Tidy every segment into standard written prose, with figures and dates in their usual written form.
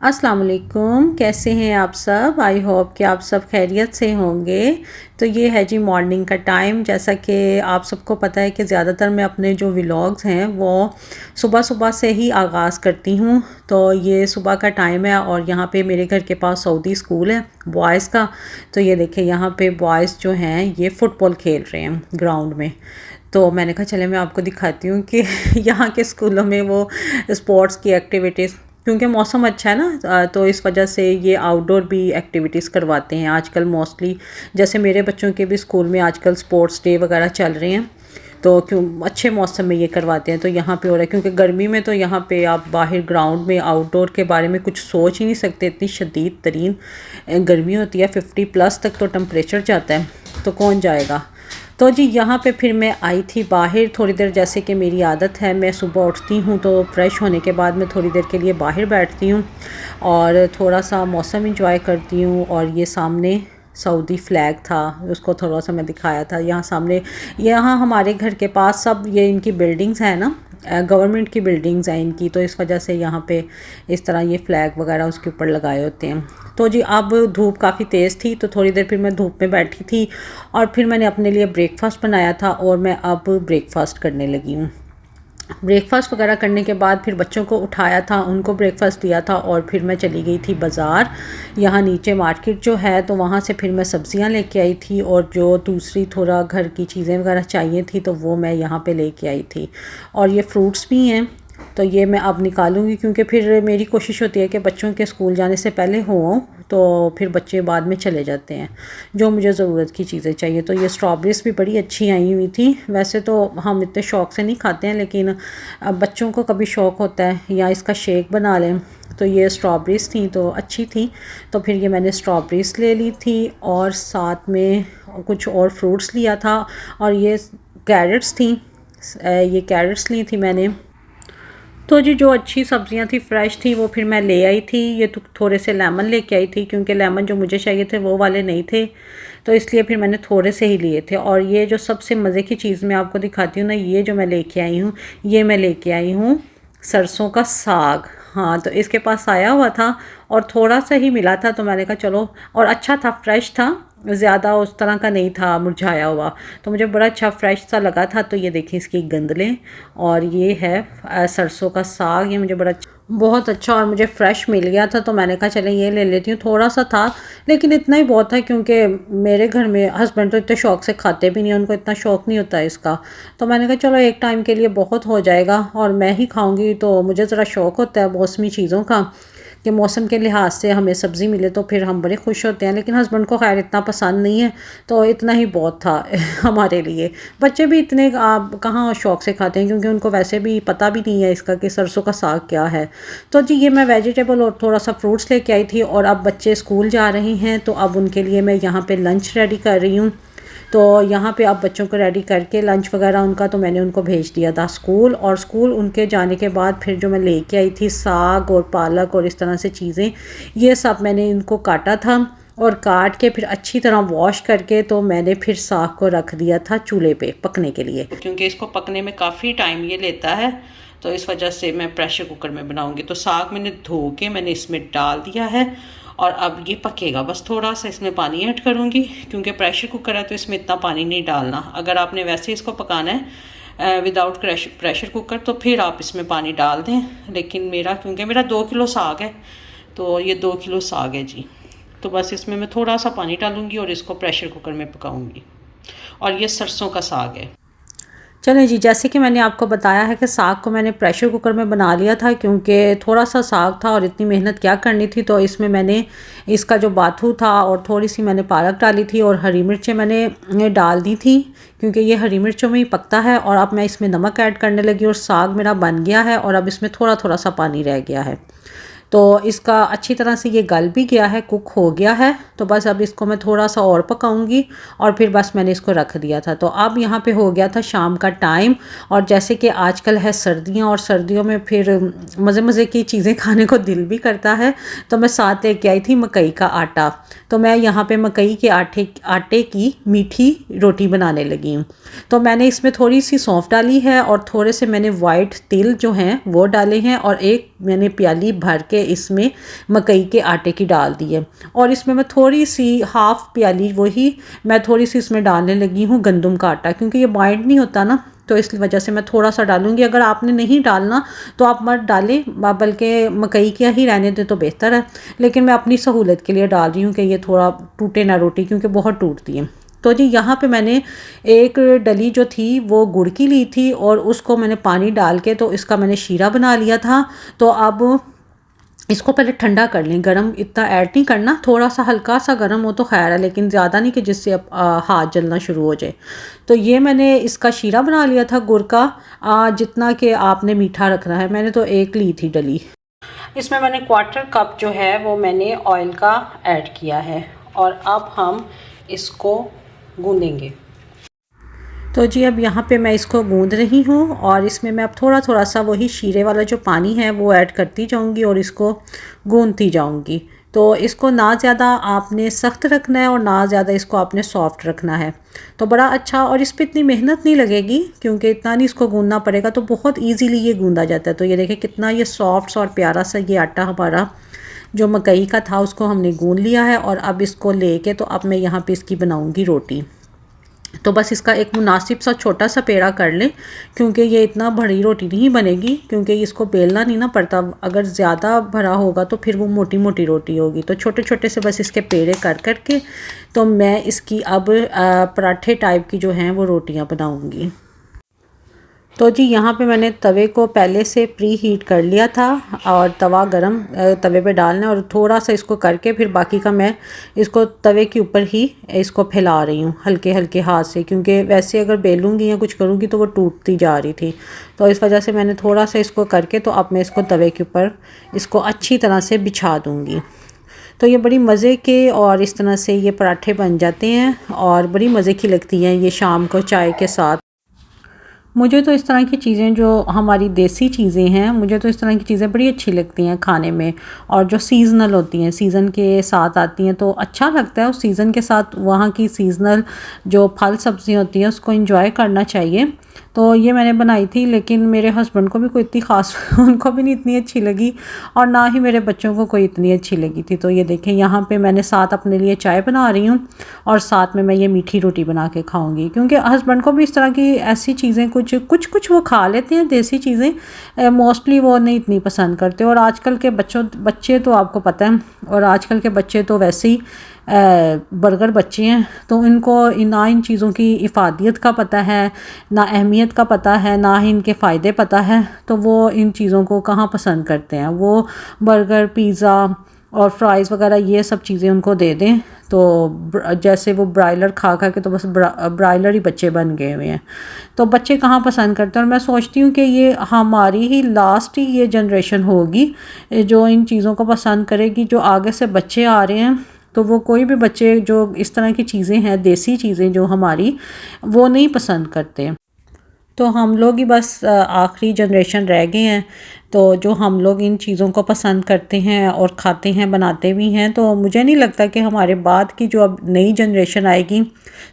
अस्सलाम वालेकुम, कैसे हैं आप सब। आई होप कि आप सब खैरियत से होंगे। तो ये है जी मॉर्निंग का टाइम। जैसा कि आप सबको पता है कि ज़्यादातर मैं अपने जो व्लॉग्स हैं वो सुबह सुबह से ही आगाज़ करती हूँ। तो ये सुबह का टाइम है और यहाँ पे मेरे घर के पास सऊदी स्कूल है बॉयज़ का। तो ये देखें यहाँ पे बॉयज़ जो हैं ये फ़ुटबॉल खेल रहे हैं ग्राउंड में। तो मैंने कहा चले मैं आपको दिखाती हूँ कि यहाँ के स्कूलों में वो स्पोर्ट्स की एक्टिविटीज़, क्योंकि मौसम अच्छा है ना, तो इस वजह से ये आउटडोर भी एक्टिविटीज़ करवाते हैं आजकल मोस्टली। जैसे मेरे बच्चों के भी स्कूल में आजकल स्पोर्ट्स डे वगैरह चल रहे हैं, तो क्यों अच्छे मौसम में ये करवाते हैं। तो यहाँ पे हो रहा है, क्योंकि गर्मी में तो यहाँ पे आप बाहर ग्राउंड में आउटडोर के बारे में कुछ सोच ही नहीं सकते। इतनी शदीद तरीन गर्मी होती है, 50+ तक तो टेम्परेचर जाता है, तो कौन जाएगा। तो जी यहाँ पे फिर मैं आई थी बाहर थोड़ी देर। जैसे कि मेरी आदत है, मैं सुबह उठती हूँ तो फ्रेश होने के बाद मैं थोड़ी देर के लिए बाहर बैठती हूँ और थोड़ा सा मौसम इंजॉय करती हूँ। और ये सामने सऊदी फ्लैग था, उसको थोड़ा सा मैं दिखाया था। यहाँ सामने, यहाँ हमारे घर के पास सब ये इनकी बिल्डिंग्स हैं ना, गवर्नमेंट की बिल्डिंग्स हैं इनकी, तो इस वजह से यहाँ पे इस तरह ये फ्लैग वगैरह उसके ऊपर लगाए होते हैं। तो जी अब धूप काफ़ी तेज़ थी, तो थोड़ी देर फिर मैं धूप में बैठी थी और फिर मैंने अपने लिए ब्रेकफास्ट बनाया था और मैं अब ब्रेकफास्ट करने लगी हूँ। ब्रेकफास्ट वगैरह करने के बाद फिर बच्चों को उठाया था, उनको ब्रेकफास्ट दिया था और फिर मैं चली गई थी बाज़ार। यहाँ नीचे मार्केट जो है, तो वहाँ से फिर मैं सब्ज़ियाँ लेके आई थी और जो दूसरी थोड़ा घर की चीज़ें वगैरह चाहिए थी तो वो मैं यहाँ पे लेके आई थी। और ये फ्रूट्स भी हैं, तो ये मैं अब निकालूंगी, क्योंकि फिर मेरी कोशिश होती है कि बच्चों के स्कूल जाने से पहले हों, तो फिर बच्चे बाद में चले जाते हैं जो मुझे ज़रूरत की चीज़ें चाहिए। तो ये स्ट्रॉबेरीज़ भी बड़ी अच्छी आई हुई थी। वैसे तो हम इतने शौक़ से नहीं खाते हैं, लेकिन अब बच्चों को कभी शौक़ होता है या इसका शेक बना लें। तो ये स्ट्रॉबेरीज़ थी तो अच्छी थी, तो फिर ये मैंने स्ट्रॉबेरीज़ ले ली थी और साथ में कुछ और फ्रूट्स लिया था। और ये कैरेट्स थी, ये कैरेट्स ली थी मैंने। तो जी जो अच्छी सब्जियां थी, फ्रेश थी, वो फिर मैं ले आई थी। ये तो थोड़े से लेमन लेके आई थी, क्योंकि लेमन जो मुझे चाहिए थे वो वाले नहीं थे, तो इसलिए फिर मैंने थोड़े से ही लिए थे। और ये जो सबसे मज़े की चीज़ मैं आपको दिखाती हूँ ना, ये जो मैं लेके आई हूँ, ये मैं लेके आई हूँ सरसों का साग। हाँ, तो इसके पास आया हुआ था और थोड़ा सा ही मिला था, तो मैंने कहा चलो, और अच्छा था, फ्रेश था, ज़्यादा उस तरह का नहीं था मुरझाया हुआ, तो मुझे बड़ा अच्छा फ्रेश सा लगा था। तो ये देखिए इसकी गंदलें, और ये है सरसों का साग। ये मुझे बड़ा बहुत अच्छा और मुझे फ़्रेश मिल गया था, तो मैंने कहा चले ये ले लेती हूँ। थोड़ा सा था लेकिन इतना ही बहुत था, क्योंकि मेरे घर में हस्बैंड तो इतने शौक़ से खाते भी नहीं, उनको इतना शौक़ नहीं होता है इसका। तो मैंने कहा चलो एक टाइम के लिए बहुत हो जाएगा और मैं ही खाऊँगी, तो मुझे ज़रा शौक़ होता है मौसमी चीज़ों का कि मौसम के लिहाज से हमें सब्ज़ी मिले तो फिर हम बड़े खुश होते हैं। लेकिन हस्बैंड को खैर इतना पसंद नहीं है, तो इतना ही बहुत था हमारे लिए। बच्चे भी इतने आप कहाँ शौक़ से खाते हैं, क्योंकि उनको वैसे भी पता भी नहीं है इसका कि सरसों का साग क्या है। तो जी ये मैं वेजिटेबल और थोड़ा सा फ्रूट्स लेके आई थी। और अब बच्चे स्कूल जा रहे हैं, तो अब उनके लिए मैं यहाँ पर लंच रेडी कर रही हूँ। तो यहाँ पे अब बच्चों को रेडी करके लंच वगैरह उनका, तो मैंने उनको भेज दिया था स्कूल। और स्कूल उनके जाने के बाद फिर जो मैं लेके आई थी साग और पालक और इस तरह से चीज़ें, ये सब मैंने इनको काटा था और काट के फिर अच्छी तरह वॉश करके, तो मैंने फिर साग को रख दिया था चूल्हे पे पकने के लिए, क्योंकि इसको पकने में काफ़ी टाइम ये लेता है, तो इस वजह से मैं प्रेशर कुकर में बनाऊँगी। तो साग मैंने धो के मैंने इसमें डाल दिया है और अब ये पकेगा। बस थोड़ा सा इसमें पानी ऐड करूँगी, क्योंकि प्रेशर कुकर है तो इसमें इतना पानी नहीं डालना। अगर आपने वैसे इसको पकाना है विदाउट प्रेशर कुकर, तो फिर आप इसमें पानी डाल दें। लेकिन क्योंकि मेरा 2 किलो साग है, तो ये 2 किलो साग है जी, तो बस इसमें मैं थोड़ा सा पानी डालूँगी और इसको प्रेशर कुकर में पकाऊँगी। और ये सरसों का साग है। चलें जी, जैसे कि मैंने आपको बताया है कि साग को मैंने प्रेशर कुकर में बना लिया था, क्योंकि थोड़ा सा साग था और इतनी मेहनत क्या करनी थी। तो इसमें मैंने इसका जो बाथू था और थोड़ी सी मैंने पालक डाली थी और हरी मिर्चें मैंने डाल दी थी, क्योंकि ये हरी मिर्चों में ही पकता है। और अब मैं इसमें नमक ऐड करने लगी और साग मेरा बन गया है और अब इसमें थोड़ा थोड़ा सा पानी रह गया है। तो इसका अच्छी तरह से ये गल भी गया है, कुक हो गया है। तो बस अब इसको मैं थोड़ा सा और पकाऊंगी और फिर बस मैंने इसको रख दिया था। तो अब यहाँ पे हो गया था शाम का टाइम, और जैसे कि आजकल है सर्दियाँ, और सर्दियों में फिर मज़े मज़े की चीज़ें खाने को दिल भी करता है। तो मैं साथ लेके आई थी मकई का आटा। तो मैं यहाँ पे मकई के आटे की मीठी रोटी बनाने लगी हूँ। तो मैंने इसमें थोड़ी सी सौंफ डाली है और थोड़े से मैंने वाइट तिल जो हैं वो डाले हैं और एक मैंने प्याली भर के इसमें मकई के आटे की डाल दी है। और इसमें मैं थोड़ी सी हाफ़ प्याली वही मैं थोड़ी सी इसमें डालने लगी हूँ गंदम का आटा, क्योंकि ये बाइंड नहीं होता ना, तो इस वजह से मैं थोड़ा सा डालूंगी। अगर आपने नहीं डालना तो आप मत डालें, बल्कि मकई का ही रहने दें तो बेहतर है। लेकिन मैं अपनी सहूलत के लिए डाल रही हूँ कि ये थोड़ा टूटे ना रोटी, क्योंकि बहुत टूटती है। तो जी यहाँ पे मैंने एक डली जो थी वो गुड़ की ली थी और उसको मैंने पानी डाल के तो इसका मैंने शीरा बना लिया था। तो अब इसको पहले ठंडा कर लें, गरम इतना ऐड नहीं करना, थोड़ा सा हल्का सा गरम हो तो खैर है, लेकिन ज़्यादा नहीं कि जिससे अब हाथ जलना शुरू हो जाए। तो ये मैंने इसका शीरा बना लिया था गुड़ का, जितना कि आपने मीठा रखना है। मैंने तो एक ली थी डली। इसमें मैंने 1/4 कप जो है वो मैंने ऑयल का ऐड किया है और अब हम इसको गूंदेंगे। तो जी अब यहाँ पे मैं इसको गूंद रही हूँ और इसमें मैं अब थोड़ा थोड़ा सा वही शीरे वाला जो पानी है वो ऐड करती जाऊँगी और इसको गूंदती जाऊँगी। तो इसको ना ज़्यादा आपने सख्त रखना है और ना ज़्यादा इसको आपने सॉफ्ट रखना है, तो बड़ा अच्छा। और इस पर इतनी मेहनत नहीं लगेगी क्योंकि इतना नहीं इसको गूंदना पड़ेगा, तो बहुत ईजीली ये गूंदा जाता है। तो ये देखें कितना ये सॉफ्ट और प्यारा सा ये आटा हमारा जो मकई का था उसको हमने गूंद लिया है। और अब इसको लेके तो अब मैं यहाँ पे इसकी बनाऊँगी रोटी। तो बस इसका एक मुनासिब सा छोटा सा पेड़ा कर लें, क्योंकि ये इतना बड़ी रोटी नहीं बनेगी, क्योंकि इसको बेलना नहीं ना पड़ता। अगर ज़्यादा भरा होगा तो फिर वो मोटी मोटी रोटी होगी। तो छोटे छोटे से बस इसके पेड़े कर के तो मैं इसकी अब पराठे टाइप की जो हैं वो रोटियां बनाऊंगी। तो जी यहाँ पे मैंने तवे को पहले से प्री हीट कर लिया था और तवा गरम तवे पे डालना है और थोड़ा सा इसको करके फिर बाकी का मैं इसको तवे के ऊपर ही इसको फैला रही हूँ हल्के हल्के हाथ से, क्योंकि वैसे अगर बेलूँगी या कुछ करूँगी तो वो टूटती जा रही थी। तो इस वजह से मैंने थोड़ा सा इसको करके तो अब मैं इसको तवे के ऊपर इसको अच्छी तरह से बिछा दूँगी। तो ये बड़ी मज़े के और इस तरह से ये पराठे बन जाते हैं और बड़ी मज़े की लगती हैं ये शाम को चाय के साथ। मुझे तो इस तरह की चीज़ें जो हमारी देसी चीज़ें हैं, मुझे तो इस तरह की चीज़ें बड़ी अच्छी लगती हैं खाने में। और जो सीज़नल होती हैं, सीज़न के साथ आती हैं तो अच्छा लगता है। उस सीज़न के साथ वहाँ की सीज़नल जो फल सब्ज़ी होती हैं उसको एंजॉय करना चाहिए। तो ये मैंने बनाई थी, लेकिन मेरे हस्बैंड को भी कोई इतनी ख़ास उनको भी नहीं इतनी अच्छी लगी और ना ही मेरे बच्चों को कोई इतनी अच्छी लगी थी। तो ये देखें यहाँ पे मैंने साथ अपने लिए चाय बना रही हूँ और साथ में मैं ये मीठी रोटी बना के खाऊंगी, क्योंकि हस्बैंड को भी इस तरह की ऐसी चीज़ें कुछ वो खा लेते हैं, देसी चीज़ें मोस्टली वो नहीं इतनी पसंद करते। और आजकल के बच्चे तो आपको पता है, और आजकल के बच्चे तो वैसे ही बर्गर बच्चे हैं, तो इनको ना इन चीज़ों की इफ़ादियत का पता है, ना अहमियत का पता है, ना ही इनके फ़ायदे पता है। तो वो इन चीज़ों को कहाँ पसंद करते हैं। वो बर्गर, पिज़्ज़ा और फ्राइज़ वगैरह ये सब चीज़ें उनको दे दें तो जैसे वो ब्रायलर खा के तो बस ब्रायलर ही बच्चे बन गए हुए हैं। तो बच्चे कहाँ पसंद करते हैं। और मैं सोचती हूँ कि ये हमारी ही लास्ट ही ये जनरेशन होगी जो इन चीज़ों को पसंद करेगी। जो आगे से बच्चे आ रहे हैं तो वो कोई भी बच्चे जो इस तरह की चीज़ें हैं, देसी चीज़ें जो हमारी, वो नहीं पसंद करते। तो हम लोग ही बस आखिरी जनरेशन रह गए हैं तो जो हम लोग इन चीज़ों को पसंद करते हैं और खाते हैं, बनाते भी हैं। तो मुझे नहीं लगता कि हमारे बाद की जो अब नई जनरेशन आएगी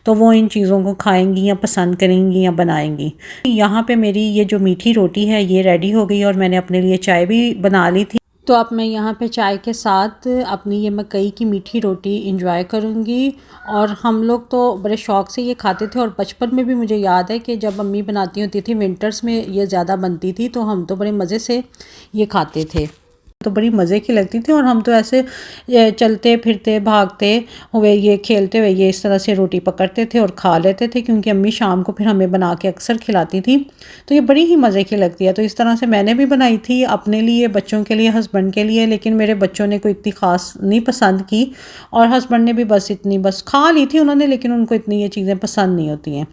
तो वो इन चीज़ों को खाएंगी या पसंद करेंगी या बनाएंगी। यहाँ पे मेरी ये जो मीठी रोटी है ये रेडी हो गई और मैंने अपने लिए चाय भी बना ली थी। तो अब मैं यहाँ पे चाय के साथ अपनी ये मकई की मीठी रोटी इंजॉय करूँगी। और हम लोग तो बड़े शौक़ से ये खाते थे और बचपन में भी मुझे याद है कि जब अम्मी बनाती होती थी विंटर्स में ये ज़्यादा बनती थी तो हम तो बड़े मज़े से ये खाते थे, तो बड़ी मज़े की लगती थी। और हम तो ऐसे चलते फिरते भागते हुए ये खेलते हुए ये इस तरह से रोटी पकड़ते थे और खा लेते थे, क्योंकि अम्मी शाम को फिर हमें बना के अक्सर खिलाती थी। तो ये बड़ी ही मज़े की लगती है। तो इस तरह से मैंने भी बनाई थी अपने लिए, बच्चों के लिए, हस्बैंड के लिए, लेकिन मेरे बच्चों ने कोई इतनी ख़ास नहीं पसंद की और हस्बैंड ने भी बस खा ली थी उन्होंने, लेकिन उनको इतनी ये चीज़ें पसंद नहीं होती हैं।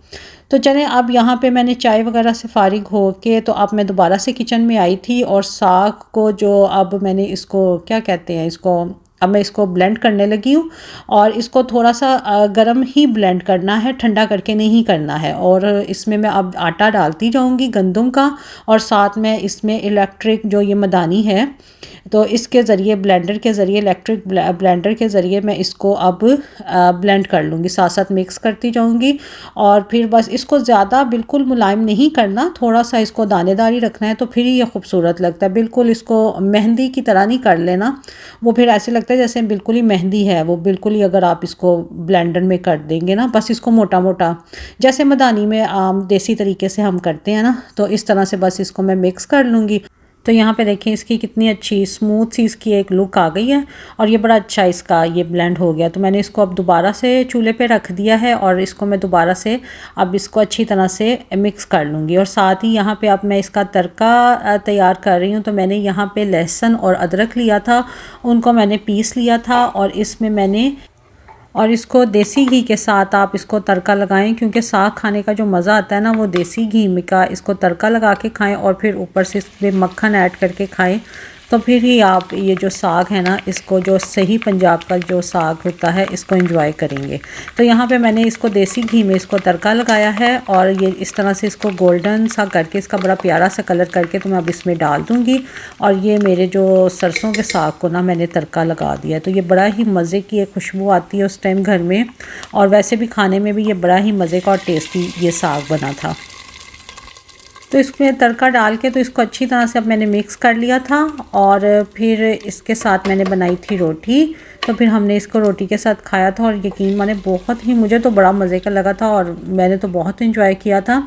तो चलें अब यहाँ पे मैंने चाय वगैरह से फ़ारिग हो के तो अब मैं दोबारा से किचन में आई थी और साग को जो अब मैंने इसको क्या कहते हैं, इसको अब मैं इसको ब्लेंड करने लगी हूँ और इसको थोड़ा सा गर्म ही ब्लेंड करना है, ठंडा करके नहीं करना है। और इसमें मैं अब आटा डालती जाऊँगी गंदम का, और साथ में इसमें इलेक्ट्रिक जो ये मदानी है तो इसके ज़रिए ब्लेंडर के ज़रिए इलेक्ट्रिक ब्लेंडर के ज़रिए मैं इसको अब ब्लेंड कर लूँगी, साथ साथ मिक्स करती जाऊँगी। और फिर बस इसको ज़्यादा बिल्कुल मुलायम नहीं करना, थोड़ा सा इसको दानेदारी रखना है तो फिर ये खूबसूरत लगता है। बिल्कुल इसको मेहंदी की तरह नहीं कर लेना, वो फिर ऐसे लगता है जैसे बिल्कुल ही मेहंदी है वो, बिल्कुल ही अगर आप इसको ब्लेंडर में कर देंगे ना, बस इसको मोटा मोटा जैसे मदानी में आम देसी तरीके से हम करते हैं ना, तो इस तरह से बस इसको मैं मिक्स कर लूँगी। तो यहाँ पे देखें इसकी कितनी अच्छी स्मूथ सी इसकी एक लुक आ गई है और ये बड़ा अच्छा इसका ये ब्लेंड हो गया। तो मैंने इसको अब दोबारा से चूल्हे पे रख दिया है और इसको मैं दोबारा से अब इसको अच्छी तरह से मिक्स कर लूँगी। और साथ ही यहाँ पे अब मैं इसका तड़का तैयार कर रही हूँ। तो मैंने यहाँ पे लहसुन और अदरक लिया था, उनको मैंने पीस लिया था और इसमें मैंने और इसको देसी घी के साथ आप इसको तड़का लगाएं, क्योंकि साग खाने का जो मज़ा आता है ना वो देसी घी में का इसको तड़का लगा के खाएं और फिर ऊपर से इसमें मक्खन ऐड करके खाएं, तो फिर ही आप ये जो साग है ना इसको जो सही पंजाब का जो साग होता है इसको एंजॉय करेंगे। तो यहाँ पे मैंने इसको देसी घी में इसको तड़का लगाया है और ये इस तरह से इसको गोल्डन सा करके इसका बड़ा प्यारा सा कलर करके तो मैं अब इसमें डाल दूँगी। और ये मेरे जो सरसों के साग को ना मैंने तड़का लगा दिया, तो ये बड़ा ही मज़े की एक खुशबू आती है उस टाइम घर में, और वैसे भी खाने में भी ये बड़ा ही मज़े का और टेस्टी ये साग बना था। तो इसमें तड़का डाल के तो इसको अच्छी तरह से अब मैंने मिक्स कर लिया था और फिर इसके साथ मैंने बनाई थी रोटी। तो फिर हमने इसको रोटी के साथ खाया था और यकीन माने बहुत ही, मुझे तो बड़ा मज़े का लगा था और मैंने तो बहुत इंजॉय किया था।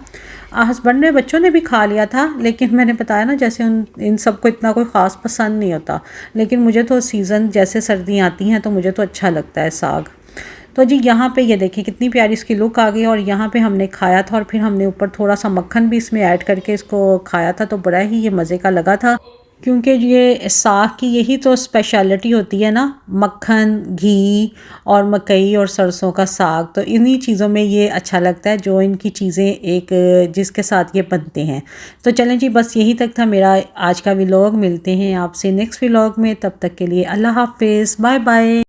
हस्बैंड ने बच्चों ने भी खा लिया था, लेकिन मैंने बताया ना जैसे इन सबको इतना कोई ख़ास पसंद नहीं होता, लेकिन मुझे तो सीज़न जैसे सर्दियाँ आती हैं तो मुझे तो अच्छा लगता है साग। तो जी यहाँ पे ये देखिए कितनी प्यारी इसकी लुक आ गई और यहाँ पे हमने खाया था और फिर हमने ऊपर थोड़ा सा मक्खन भी इसमें ऐड करके इसको खाया था, तो बड़ा ही ये मज़े का लगा था। क्योंकि ये साग की यही तो स्पेशलिटी होती है ना, मक्खन, घी और मकई और सरसों का साग, तो इन्हीं चीज़ों में ये अच्छा लगता है जो इनकी चीज़ें एक जिसके साथ ये बनते हैं। तो चलें जी, बस यही तक था मेरा आज का व्लॉग। मिलते हैं आपसे नेक्स्ट व्लॉग में, तब तक के लिए अल्लाह हाफिज़, बाय बाय।